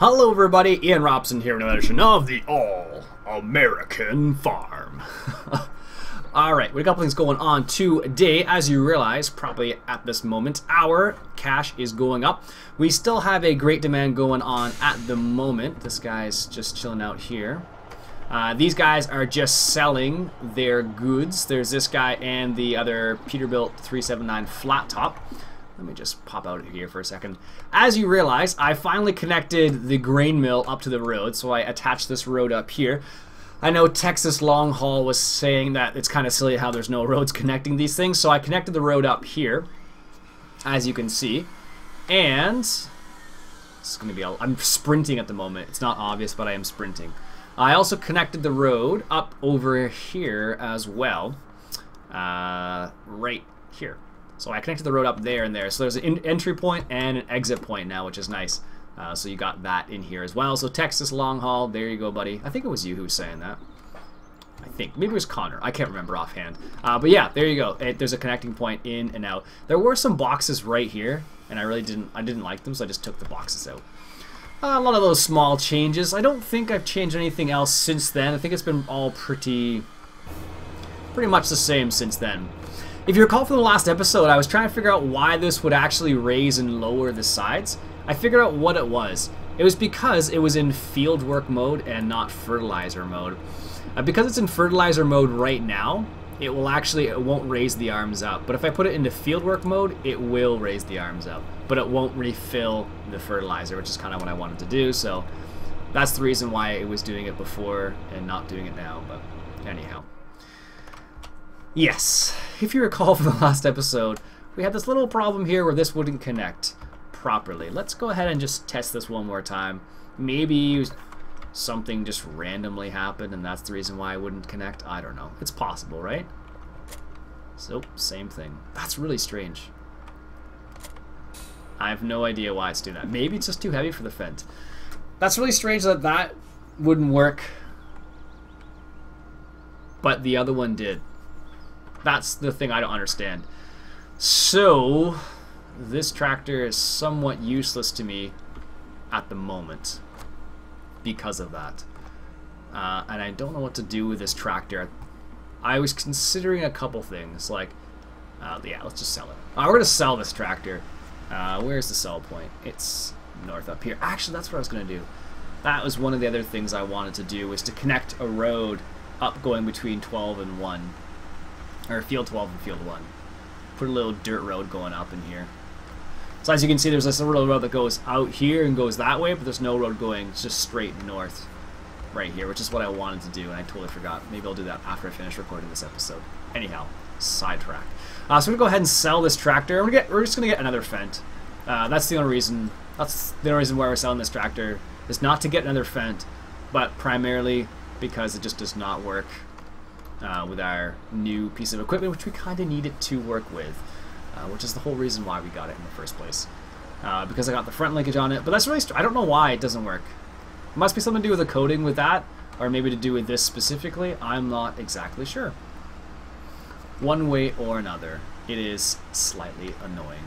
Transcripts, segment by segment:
Hello everybody, Iain Robson here in another edition of the All-American Farm. Alright, we have a couple things going on today. As you realize, probably at this moment, our cash is going up. We still have a great demand going on at the moment. This guy's just chilling out here. These guys are just selling their goods. There's this guy and the other Peterbilt 379 flat top. Let me just pop out of here for a second. As you realize, I finally connected the grain mill up to the road, so I attached this road up here. I know Texas Long Haul was saying that it's kind of silly how there's no roads connecting these things, so I connected the road up here, as you can see. And it's going to be I'm sprinting at the moment. It's not obvious, but I am sprinting. I also connected the road up over here as well, right here. So I connected the road up there and there. So there's an entry point and an exit point now, which is nice. So you got that in here as well. So Texas Long Haul, there you go, buddy. I think it was you who was saying that. I think. Maybe it was Connor. I can't remember offhand. But yeah, there you go. There's a connecting point in and out. There were some boxes right here, and I didn't like them, so I just took the boxes out. A lot of those small changes. I don't think I've changed anything else since then. I think it's been all pretty much the same since then. If you recall from the last episode, I was trying to figure out why this would actually raise and lower the sides. I figured out what it was. It was because it was in fieldwork mode and not fertilizer mode. Because it's in fertilizer mode right now, it won't raise the arms up. But if I put it into fieldwork mode, it will raise the arms up. But it won't refill the fertilizer, which is kind of what I wanted to do. So that's the reason why it was doing it before and not doing it now. But anyhow. Yes, if you recall from the last episode, we had this little problem here where this wouldn't connect properly. Let's go ahead and just test this one more time. Maybe something just randomly happened and that's the reason why I wouldn't connect. I don't know. It's possible, right? So, same thing. That's really strange. I have no idea why it's doing that. Maybe it's just too heavy for the Fendt. That's really strange that that wouldn't work, but the other one did. That's the thing I don't understand. So, this tractor is somewhat useless to me at the moment because of that. And I don't know what to do with this tractor. I was considering a couple things, like, yeah, let's just sell it. We're going to sell this tractor. Where's the sell point? It's north up here. Actually, that's what I was going to do. That was one of the other things I wanted to do, was to connect a road up going between 12 and 1. Or field 12 and field 1. Put a little dirt road going up in here. So as you can see, there's this little road that goes out here and goes that way, but there's no road going just straight north right here, which is what I wanted to do, and I totally forgot. Maybe I'll do that after I finish recording this episode. Anyhow, sidetrack. So we're going to go ahead and sell this tractor. We're just going to get another Fendt. That's the only reason. That's the only reason why we're selling this tractor, is not to get another Fendt, but primarily because it just does not work with our new piece of equipment, which we kind of needed to work with, which is the whole reason why we got it in the first place. Because I got the front linkage on it, but that's really I don't know why it doesn't work. It must be something to do with the coding with that, or maybe to do with this specifically. I'm not exactly sure. One way or another, it is slightly annoying.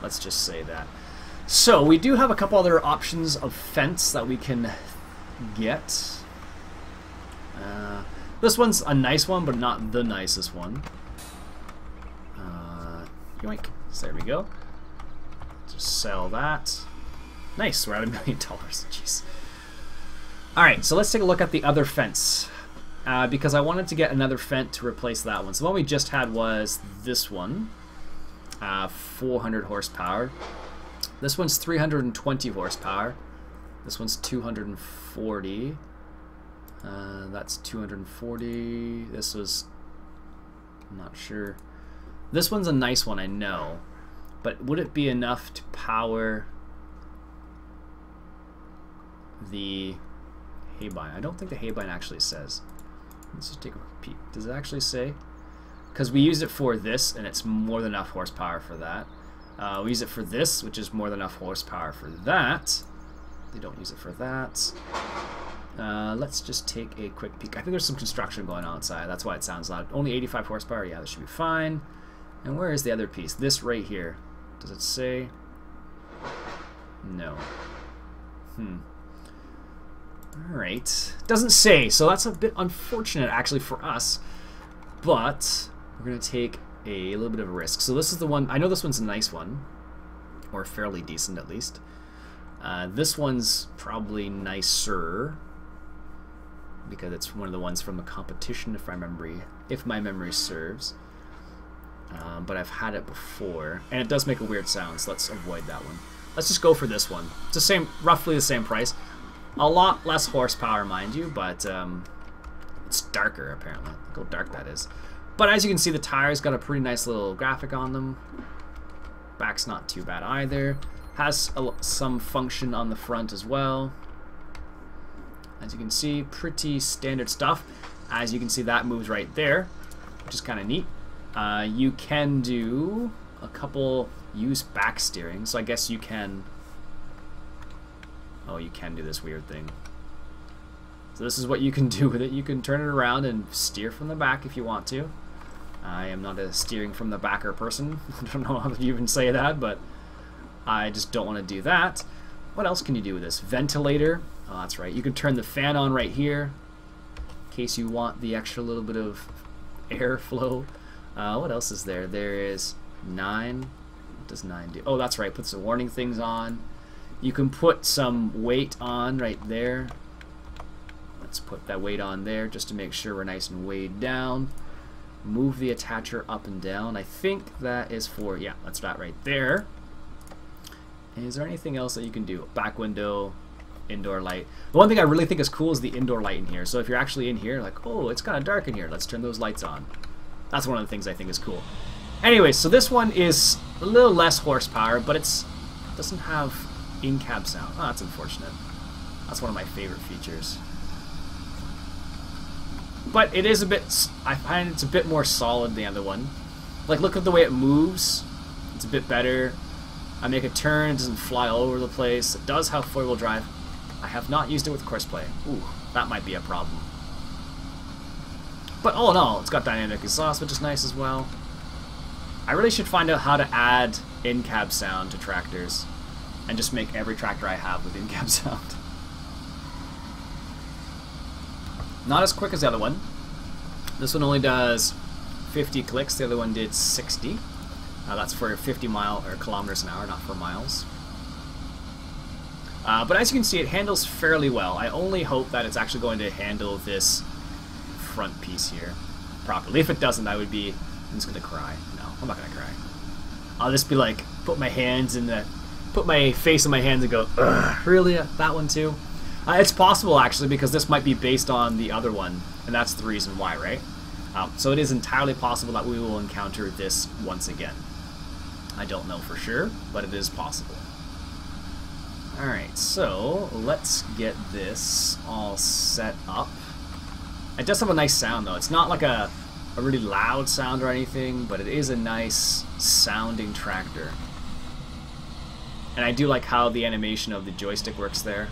Let's just say that. So we do have a couple other options of Fendts that we can get. This one's a nice one, but not the nicest one. Yoink. So there we go. Just sell that. Nice, we're at $1 million. Jeez. Alright, so let's take a look at the other Fendts. Because I wanted to get another Fendt to replace that one. So the one we just had was this one. 400 horsepower. This one's 320 horsepower. This one's 240. That's 240. This was, I'm not sure. This one's a nice one, I know, but would it be enough to power the haybine? I don't think the haybine actually says. Let's just take a peek. Does it actually say? Because we use it for this, and it's more than enough horsepower for that. We use it for this, which is more than enough horsepower for that. They don't use it for that. Let's just take a quick peek. I think there's some construction going on outside. That's why it sounds loud. Only 85 horsepower. Yeah, that should be fine. And where is the other piece? This right here. Does it say? No. Alright. Doesn't say, so that's a bit unfortunate actually for us. But we're going to take a little bit of a risk. So this is the one, I know this one's a nice one. Or fairly decent at least. This one's probably nicer. Because it's one of the ones from the competition if my memory serves. But I've had it before. And it does make a weird sound, so let's avoid that one. Let's just go for this one. It's the same, roughly the same price. A lot less horsepower, mind you, but it's darker, apparently. Look how dark that is. But as you can see, the tires got a pretty nice little graphic on them. Back's not too bad either. Has some function on the front as well. As you can see, pretty standard stuff. As you can see, that moves right there, which is kind of neat. You can do a couple, use back steering, so I guess you can... Oh, you can do this weird thing. So this is what you can do with it. You can turn it around and steer from the back if you want to. I am not a steering from the backer person. I don't know how you even say that, but I just don't want to do that. What else can you do with this? Ventilator. Oh, that's right. You can turn the fan on right here in case you want the extra little bit of airflow. What else is there? There is 9. What does 9 do? Oh, that's right. Put some warning things on. You can put some weight on right there. Let's put that weight on there just to make sure we're nice and weighed down. Move the attacher up and down. I think that is for, yeah, that's that right there. Is there anything else that you can do? Back window, indoor light. The one thing I really think is cool is the indoor light in here. So if you're actually in here, like, oh, it's kind of dark in here. Let's turn those lights on. That's one of the things I think is cool. Anyway, so this one is a little less horsepower, but it doesn't have in-cab sound. Oh, that's unfortunate. That's one of my favorite features. But it is a bit, I find it's a bit more solid than the other one. Like, look at the way it moves. It's a bit better. I make a turn, it doesn't fly all over the place. It does have four-wheel drive. I have not used it with Courseplay. Ooh, that might be a problem. But all in all, it's got dynamic exhaust, which is nice as well. I really should find out how to add in-cab sound to tractors. And just make every tractor I have with in-cab sound. Not as quick as the other one. This one only does 50 clicks. The other one did 60. That's for 50 kilometers an hour, not for miles. But as you can see, it handles fairly well. I only hope that it's actually going to handle this front piece here properly. If it doesn't, I'm just gonna cry. No, I'm not gonna cry. I'll just be like, put my face in my hands and go, ugh, really? That one too? It's possible actually, because this might be based on the other one, and that's the reason why, right? So it is entirely possible that we will encounter this once again. I don't know for sure, but it is possible. Alright, so let's get this all set up. It does have a nice sound though. It's not like a really loud sound or anything, but it is a nice sounding tractor. And I do like how the animation of the joystick works there.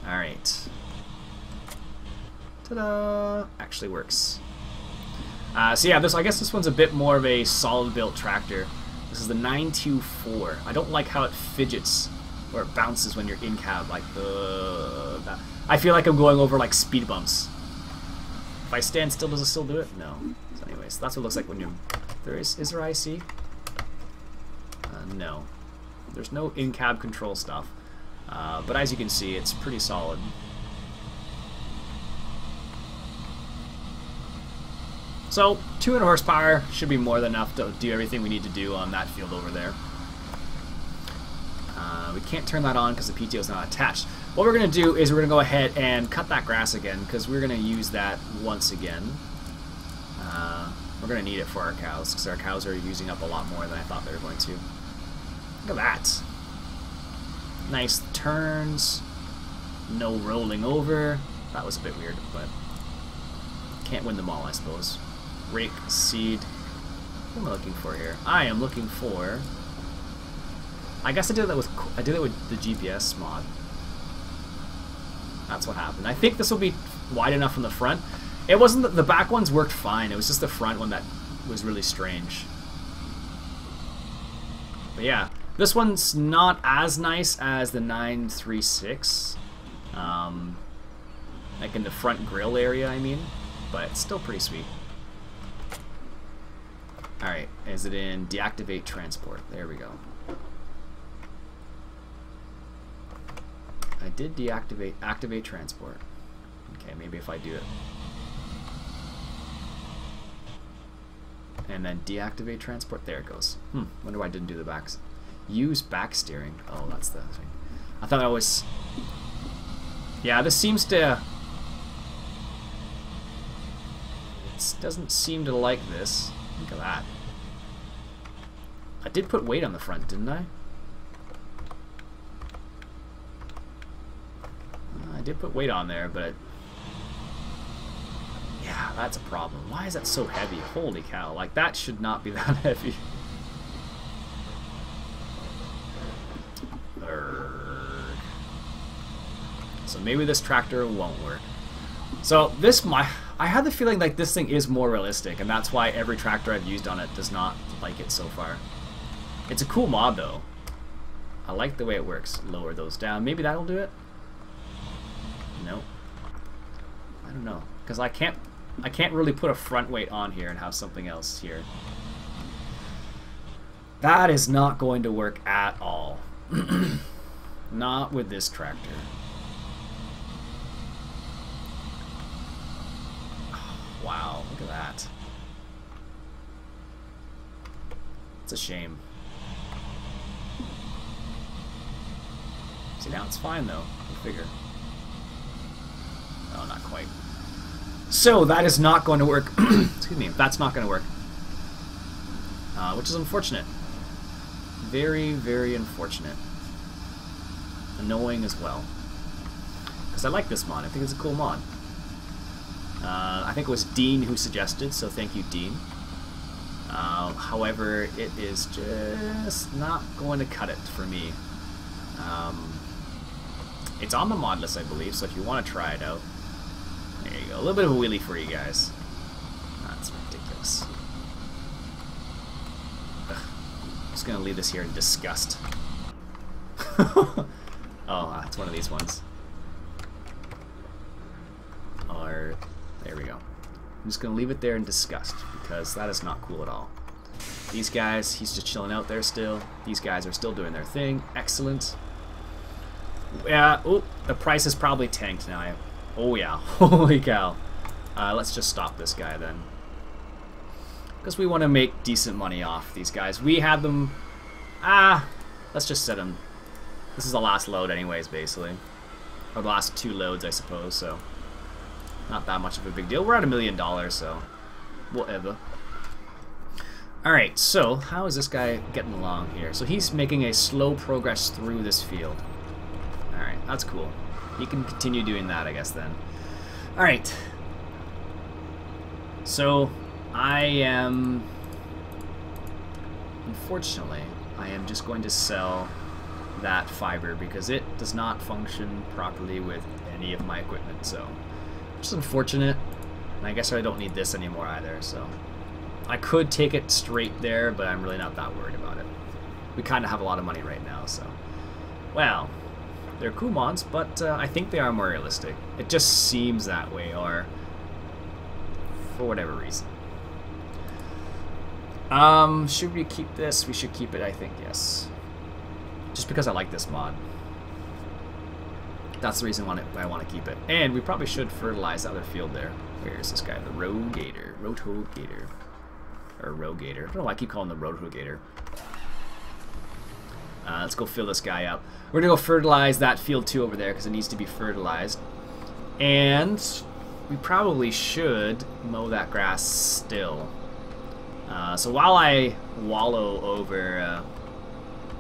Alright. Ta-da! Actually works. So yeah, I guess this one's a bit more of a solid built tractor. This is the 924. I don't like how it fidgets or it bounces when you're in cab. Like that. I feel like I'm going over like speed bumps. If I stand still, does it still do it? No. So anyways, that's what it looks like when you're... Is there IC? No. There's no in-cab control stuff. But as you can see, it's pretty solid. So, 200 horsepower should be more than enough to do everything we need to do on that field over there. We can't turn that on because the PTO is not attached. What we're going to do is we're going to go ahead and cut that grass again because we're going to use that once again. We're going to need it for our cows because our cows are using up a lot more than I thought they were going to. Look at that. Nice turns. No rolling over. That was a bit weird, but can't win them all, I suppose. Rake, seed. What am I looking for here? I am looking for... I guess I did that with the GPS mod. That's what happened. I think this will be wide enough from the front. It wasn't the back ones worked fine. It was just the front one that was really strange. But yeah, This one's not as nice as the 936. Like in the front grill area, I mean. But it's still pretty sweet. Alright, is it in deactivate transport? There we go. I did activate transport. Okay, maybe if I do it. And then deactivate transport. There it goes. Wonder why I didn't do the backs. Use back steering. Oh, that's the thing. I thought I was... Yeah, this seems to... It doesn't seem to like this. Look at that. I did put weight on the front, didn't I? I did put weight on there, but... Yeah, that's a problem. Why is that so heavy? Holy cow. Like, that should not be that heavy. So maybe this tractor won't work. So this, I had the feeling like this thing is more realistic, and that's why every tractor I've used on it does not like it so far. It's a cool mod though. I like the way it works. Lower those down. Maybe that'll do it? No. I don't know. Because I can't really put a front weight on here and have something else here. That is not going to work at all. Not with this tractor. Oh, wow, look at that. It's a shame. See, now it's fine though. Go figure. Oh, not quite. So that is not going to work. Excuse me. That's not going to work. Which is unfortunate. Very, very unfortunate. Annoying as well. Because I like this mod. I think it's a cool mod. I think it was Dean who suggested, so thank you, Dean. However, it is just not going to cut it for me. It's on the mod list, I believe, so if you want to try it out, there you go. A little bit of a wheelie for you guys. That's ridiculous. Ugh. I'm just going to leave this here in disgust. Oh, it's one of these ones. Or, there we go. I'm just going to leave it there in disgust, because that is not cool at all. These guys, he's just chilling out there still. These guys are still doing their thing. Excellent. Yeah, oh, the price is probably tanked now. Oh yeah, holy cow. Let's just stop this guy then. Because we want to make decent money off these guys. We had them... let's just set them. This is the last load anyways, basically. Or the last two loads, I suppose, so... Not that much of a big deal. We're at $1 million, so... Whatever. Alright, so how is this guy getting along here? So he's making a slow progress through this field. Alright, that's cool. He can continue doing that, I guess, then. Alright. So, I am... Unfortunately, I am just going to sell that fiber because it does not function properly with any of my equipment, so... Which is unfortunate. And I guess I don't need this anymore either, so... I could take it straight there, but I'm really not that worried about it. We kind of have a lot of money right now, so... Well... They're cool mods, but I think they are more realistic. It just seems that way, or for whatever reason. Should we keep this? We should keep it, I think, yes. Just because I like this mod. That's the reason why I want to keep it. And we probably should fertilize the other field there. Where is this guy? The Rogator. Rotogator. Or Rogator. I don't know why I keep calling him the Rotogator. Let's go fill this guy up. We're going to go fertilize that field too over there because it needs to be fertilized. And we probably should mow that grass still. So while I wallow over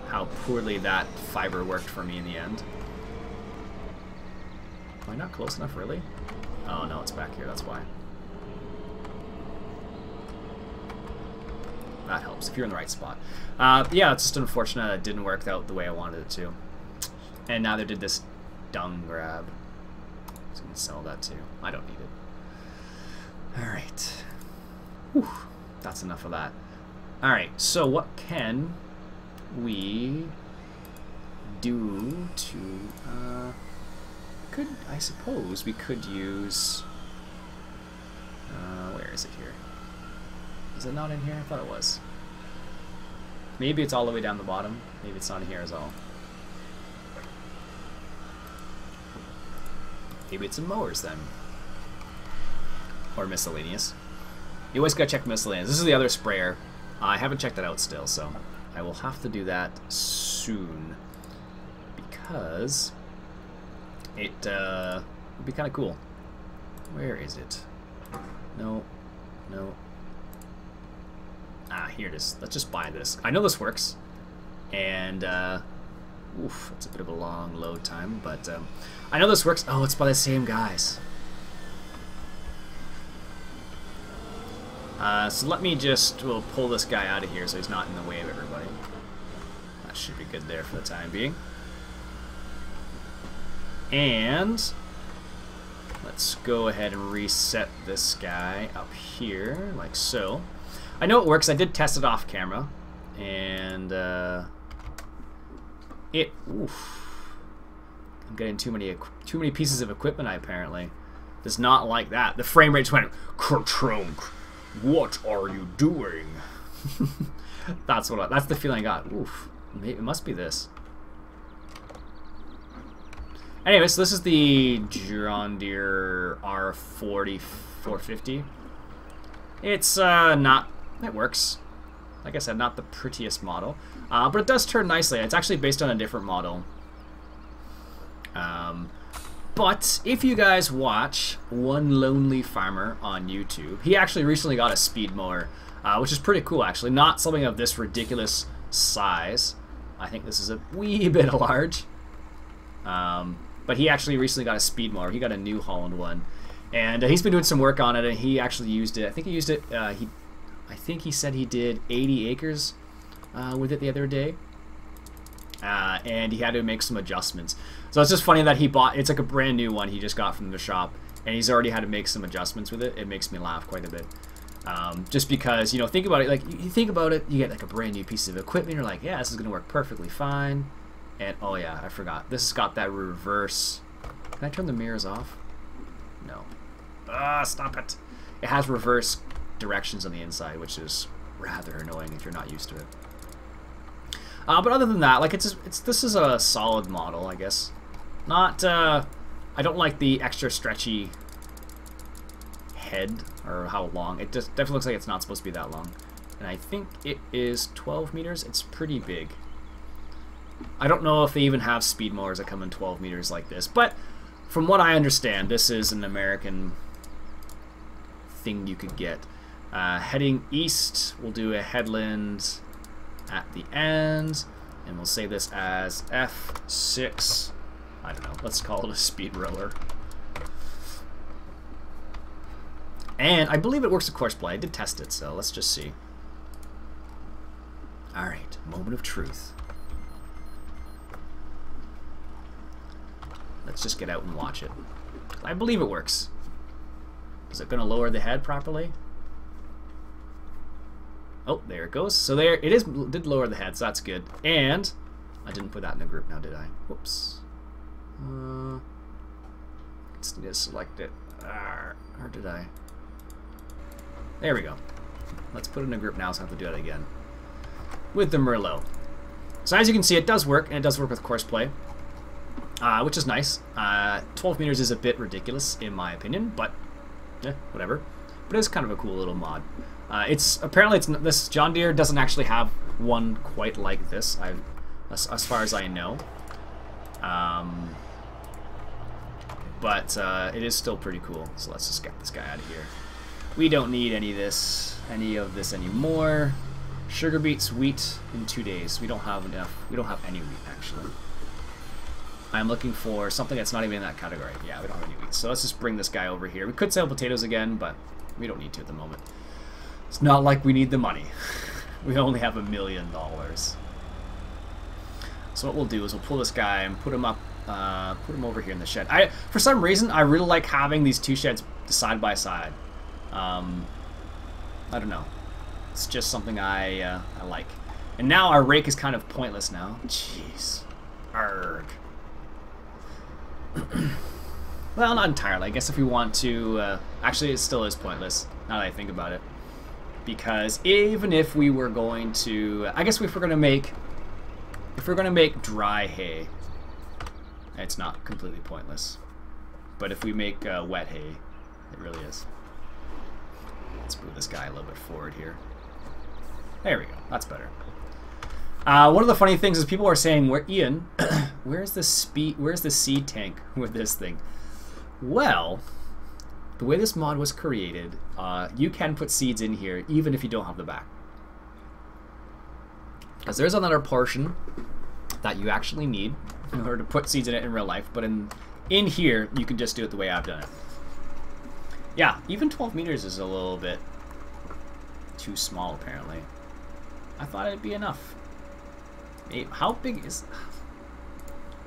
how poorly that fiber worked for me in the end. Am I not close enough, really? Oh no, it's back here, that's why. That helps, if you're in the right spot. Yeah, it's just unfortunate that it didn't work out the way I wanted it to. And now they did this dung grab. So I'm going to sell that too. I don't need it. Alright. Whew. That's enough of that. Alright, so what can we do to... I suppose we could use... where is it here? Is it not in here? I thought it was. Maybe it's all the way down the bottom. Maybe it's not in here as all. Maybe it's in mowers then. Or miscellaneous. You always gotta check miscellaneous. This is the other sprayer. I haven't checked that out still, so I will have to do that soon. Because it would be kind of cool. Where is it? No. No. Ah, here it is. Let's just buy this. I know this works. And, oof, it's a bit of a long load time, but I know this works. Oh, it's by the same guys. So let me just, we'll pull this guy out of here so he's not in the way of everybody. That should be good there for the time being. And let's go ahead and reset this guy up here, like so. I know it works. I did test it off camera, and oof, I'm getting too many pieces of equipment. I apparently does not like that. The frame rate just went Kertrunk. What are you doing? That's the feeling I got. Oof, it must be this. Anyway, so this is the John Deere R40 450. It's not. It works. Like I said, not the prettiest model, but it does turn nicely. It's actually based on a different model. But if you guys watch One Lonely Farmer on YouTube, he actually recently got a speed mower, which is pretty cool actually. Not something of this ridiculous size. I think this is a wee bit large. But he actually recently got a speed mower. He got a New Holland one. And he's been doing some work on it, and he actually used it. I think he used it, I think he said he did 80 acres with it the other day. And he had to make some adjustments. So it's just funny that he bought, it's like a brand new one he just got from the shop, and he's already had to make some adjustments with it. It makes me laugh quite a bit. Just because, you know, think about it, like, you think about it, you get like a brand new piece of equipment, you're like, yeah, this is going to work perfectly fine. And, oh yeah, I forgot. This has got that reverse. Can I turn the mirrors off? No. Ah, stop it. It has reverse directions on the inside, which is rather annoying if you're not used to it. But other than that, like, this is a solid model, I guess. Not, I don't like the extra stretchy head, or how long. It just definitely looks like it's not supposed to be that long. And I think it is 12 meters. It's pretty big. I don't know if they even have speed mowers that come in 12 meters like this, but from what I understand, this is an American thing you could get. Heading east, we'll do a headland at the end, and we'll say this as F6. I don't know, let's call it a speed roller. And I believe it works at course play. I did test it, so let's just see. Alright, moment of truth. Let's just get out and watch it. I believe it works. Is it going to lower the head properly? Oh, there it goes. So there, it did lower the head, so that's good. And I didn't put that in a group now, did I? Whoops. Just need to select it. Or did I? There we go. Let's put it in a group now, so I have to do that again. With the Merlot. So as you can see, it does work, and it does work with course play. Which is nice. 12 meters is a bit ridiculous, in my opinion, but whatever. But it's kind of a cool little mod. Apparently this John Deere doesn't actually have one quite like this, as far as I know. But it is still pretty cool. So let's just get this guy out of here. We don't need any of this anymore. Sugar beets, wheat in 2 days. We don't have enough. We don't have any wheat actually. I'm looking for something that's not even in that category. Yeah, we don't have any wheat. So let's just bring this guy over here. We could sell potatoes again, but we don't need to at the moment. It's not like we need the money. We only have $1 million. So what we'll do is we'll pull this guy and put him up, put him over here in the shed. For some reason, I really like having these two sheds side by side. I don't know. It's just something I like. And now our rake is kind of pointless now. Jeez. Arrgh. Well, not entirely. I guess if we want to... actually, it still is pointless, now that I think about it. Because even if we were going to... I guess if we're going to make... If we're going to make dry hay, it's not completely pointless. But if we make wet hay, it really is. Let's move this guy a little bit forward here. There we go. That's better. One of the funny things is people are saying, "Where Iain? Where's the seed tank with this thing?" Well, the way this mod was created, you can put seeds in here even if you don't have the back, because there's another portion that you actually need in order to put seeds in it in real life. But in here, you can just do it the way I've done it. Yeah, even 12 meters is a little bit too small, apparently. I thought it'd be enough. How big is...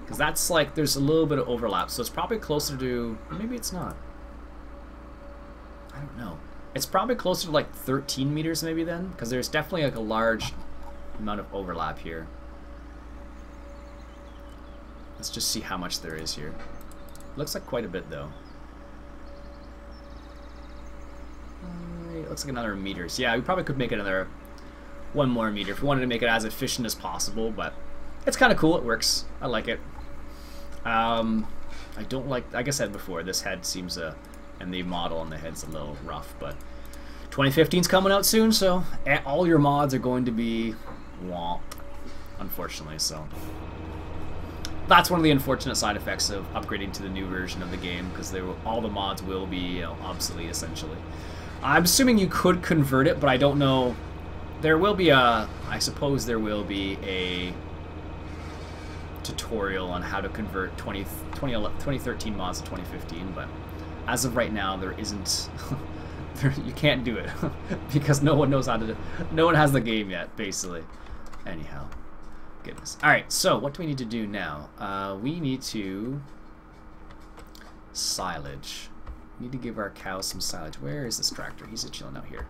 Because that's like, there's a little bit of overlap, so it's probably closer to... Maybe it's not. I don't know. It's probably closer to like 13 meters maybe then, because there's definitely like a large amount of overlap here. Let's just see how much there is here. Looks like quite a bit though. It looks like another meters. Yeah, we probably could make another one more meter if we wanted to make it as efficient as possible, but it's kind of cool. It works. I like it. I don't like I said before, this head seems and the model on the head's a little rough, but 2015's coming out soon, so all your mods are going to be womp, unfortunately. So that's one of the unfortunate side effects of upgrading to the new version of the game, because all the mods will be obsolete essentially. I'm assuming you could convert it, but I don't know. There will be I suppose there will be a tutorial on how to convert 2013 mods to 2015, but as of right now, there isn't. You can't do it because no one knows how to. No one has the game yet, basically. Anyhow, goodness. All right, so what do we need to do now? We need to silage. We need to give our cows some silage. Where is this tractor? He's chilling out here.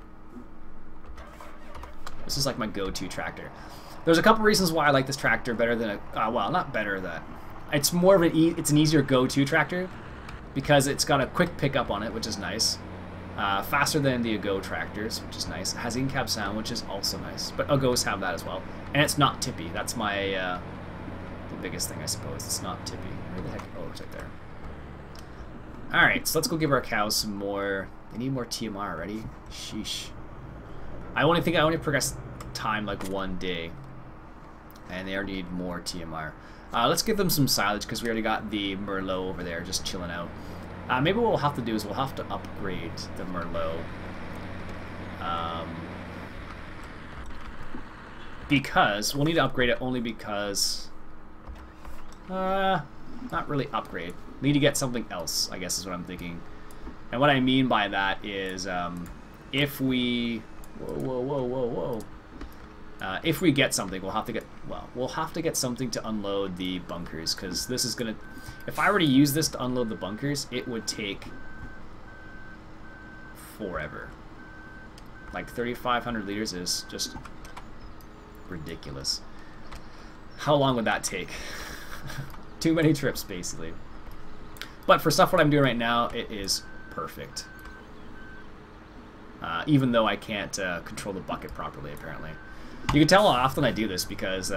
This is like my go-to tractor. There's a couple reasons why I like this tractor better than well, not better than. It's more of it's an easier go-to tractor because it's got a quick pickup on it, which is nice. Faster than the Ago tractors, which is nice. It has in-cab sound, which is also nice. But Agos have that as well. And it's not tippy. That's my the biggest thing, I suppose. It's not tippy. Where the heck? Oh, it's right there. Alright, so let's go give our cows some more. They need more TMR already. Sheesh. I only progressed time like 1 day. And they already need more TMR. Let's give them some silage because we already got the Merlot over there just chilling out. Maybe what we'll have to do is we'll have to upgrade the Merlot. Because we'll need to upgrade it only because... not really upgrade. We need to get something else, I guess is what I'm thinking. And what I mean by that is if we... Whoa. If we get something, we'll have to get something to unload the bunkers, because this is gonna... If I were to use this to unload the bunkers, it would take forever. Like 3,500 liters is just ridiculous. How long would that take? Too many trips, basically. But for stuff what I'm doing right now, it is perfect. Even though I can't control the bucket properly, apparently. You can tell how often I do this because,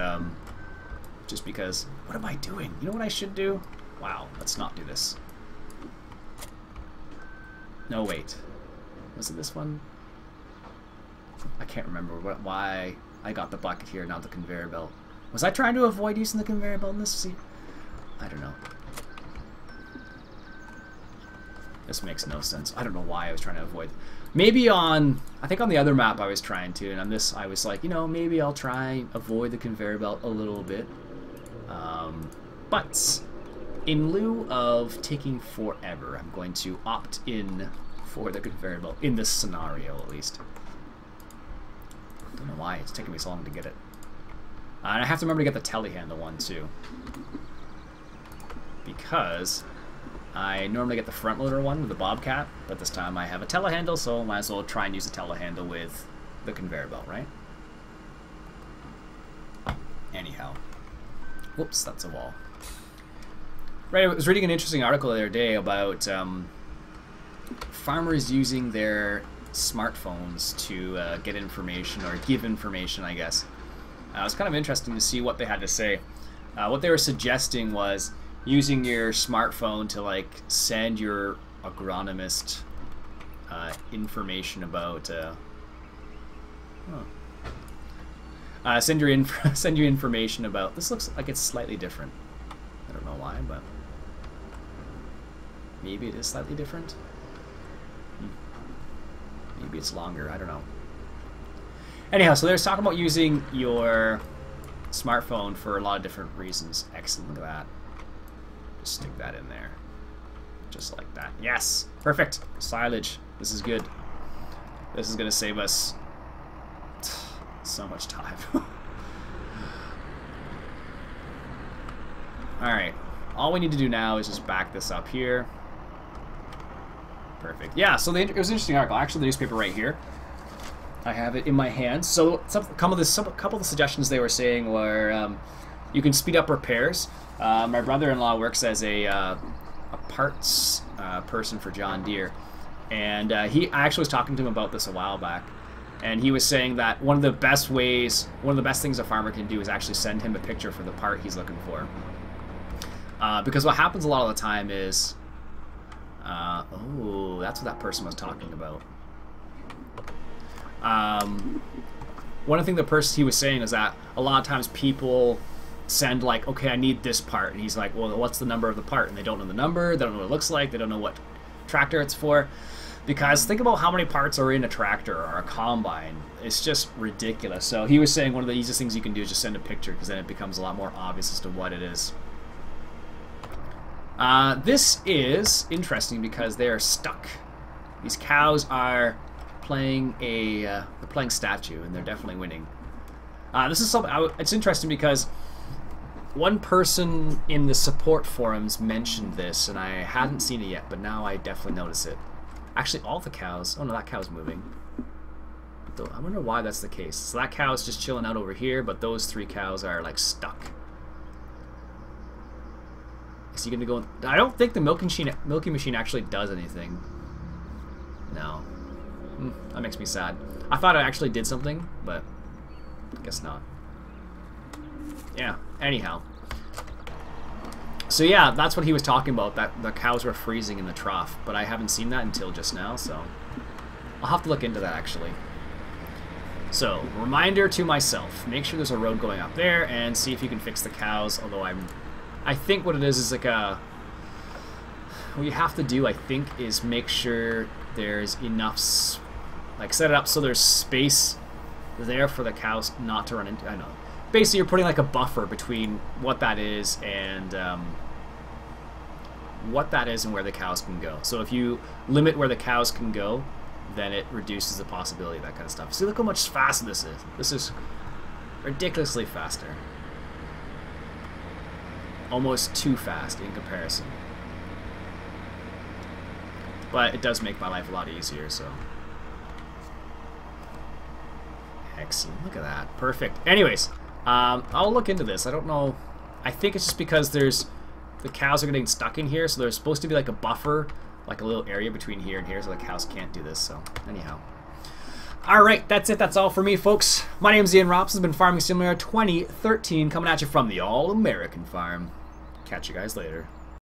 just because, what am I doing? You know what I should do? Wow, let's not do this. No, wait. Was it this one? I can't remember why I got the bucket here, not the conveyor belt. Was I trying to avoid using the conveyor belt in this? See? I don't know. This makes no sense. I don't know why I was trying to avoid. Maybe on, I think on the other map I was trying to, and on this I was like, you know, maybe I'll try avoid the conveyor belt a little bit. But in lieu of taking forever, I'm going to opt in for the conveyor belt, in this scenario at least. I don't know why it's taking me so long to get it. And I have to remember to get the telehandle one too. Because I normally get the front loader one with the Bobcat, but this time I have a telehandle, so I might as well try and use a telehandle with the conveyor belt, right? Anyhow. Whoops, that's a wall. Right, I was reading an interesting article the other day about farmers using their smartphones to get information, or give information, I guess. It was kind of interesting to see what they had to say. What they were suggesting was using your smartphone to like send your agronomist information about send your information about. This looks like it's slightly different. I don't know why, but maybe it is slightly different. Maybe it's longer. I don't know. Anyhow, so they're talking about using your smartphone for a lot of different reasons. Excellent. Look at that. Just stick that in there. Just like that. Yes! Perfect! Silage. This is good. This is going to save us so much time. Alright. All we need to do now is just back this up here. Perfect. Yeah, so it was an interesting article. Actually, the newspaper right here. I have it in my hands. So a couple of the suggestions they were saying were you can speed up repairs. My brother-in-law works as a parts person for John Deere, and I actually was talking to him about this a while back, and he was saying that one of the best things a farmer can do is actually send him a picture for the part he's looking for. Because what happens a lot of the time is, oh, that's what that person was talking about. One of the things he was saying is that a lot of times people send like, okay, I need this part, and he's like, well, what's the number of the part? And they don't know the number, they don't know what it looks like, they don't know what tractor it's for. Because think about how many parts are in a tractor or a combine. It's just ridiculous. So he was saying one of the easiest things you can do is just send a picture, because then it becomes a lot more obvious as to what it is. This is interesting because they are stuck. These cows are playing they're playing statue, and they're definitely winning. This is something it's interesting because one person in the support forums mentioned this, and I hadn't seen it yet, but now I definitely notice it. Actually, all the cows. Oh no, that cow's moving. I wonder why that's the case. So that cow's just chilling out over here, but those three cows are like stuck. Is he gonna go? I don't think the milking machine actually does anything. No. That makes me sad. I thought it actually did something, but I guess not. Yeah, anyhow. So yeah, that's what he was talking about, that the cows were freezing in the trough, but I haven't seen that until just now, so I'll have to look into that actually. So, reminder to myself, make sure there's a road going up there and see if you can fix the cows, although I think what it is like what you have to do, I think, is make sure there's enough, like set it up so there's space there for the cows not to run into. I know. Basically, you're putting like a buffer between what that is and where the cows can go. So if you limit where the cows can go, then it reduces the possibility of that kind of stuff. See, look how much faster this is. This is ridiculously faster. Almost too fast in comparison. But it does make my life a lot easier, so. Excellent. Look at that. Perfect. Anyways, I'll look into this. I don't know. I think it's just because the cows are getting stuck in here, so there's supposed to be like a buffer, like a little area between here and here, so the cows can't do this. So, anyhow. Alright, that's it. That's all for me, folks. My name's Iain Robson. I've been Farming Simulator 2013, coming at you from the All-American Farm. Catch you guys later.